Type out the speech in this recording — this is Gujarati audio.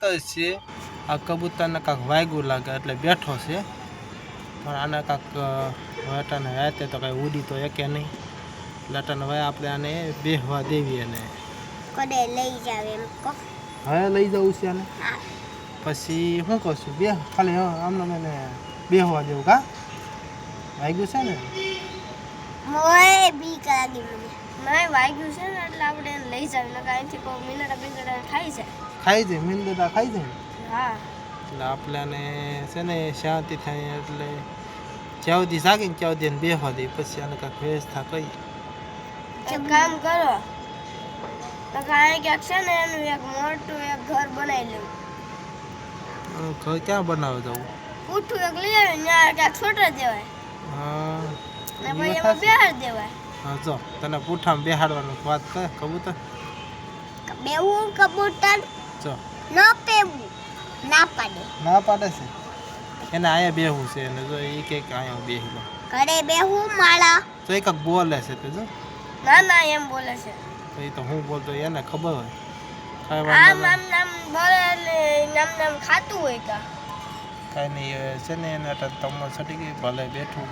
છે આ કબૂતરને કાંક વાગ્યું લાગે એટલે બેઠો છે, પણ આને કાંક વાટાને રાતે તો કાંઈ ઉડી તો એકે નહીં, એટલે અટાને હવે આપણે આને બેહવા દેવી. અને કડે લઈ જાવ એમ કહો. હવે લઈ જવું છે આને, પછી શું કરશું? બે ખાલી આમને મને બેહવા દેવું કા? વાગ્યું છે ને? મોય બીક લાગી મને વાગ્યું છે ને, એટલે આપણે એને લઈ જાવ. નકર અહીંથી કોઈ મિનડા બિનડા ખાઈ જાય મીંદડા ખાઈ જાય. હા, એટલે આપણે આને છે ને શાંતિ થાય, એટલે જ્યાં સુધી જાગીને ત્યાં સુધી એને બેહવા દઈએ, પછી આને કાંઈક વ્યવસ્થા કરી. એક કામ કરો, નકર અહીં ક્યાંક છે ને એનું એક મોટું એક ઘર બનાવી લેવું. ઘર ક્યાં બનાવવા જવું? પૂઠું એક લઈ આવે ને ક્યાંક છોટા દેવાય હા, ને પછી એમાં બેહાડ દેવાય. હા, જો તને પૂઠામાં બેહાડવાનું વાત કરે કબૂતર. બેવું કબૂતર જો ન પેવું ના પાડે. ના પાડે છે એને અહીંયા બેહવું છે, એને જો એ કંઈક અહીંયા બેહી લો. ઘરે બેહું માળા. તો એ કંઈક બોલે છે તે જો. ના ના એમ બોલે છે. તો એ તો હું બોલતો એને ખબર હોય. કાંઈ આમ વાંધો આમ નામ બોલે એટલે નામ નામ ખાતું હોય કા. કાંઈ નહીં છે ને એને અટક તમો છટી ગઈ ભલે બેઠું.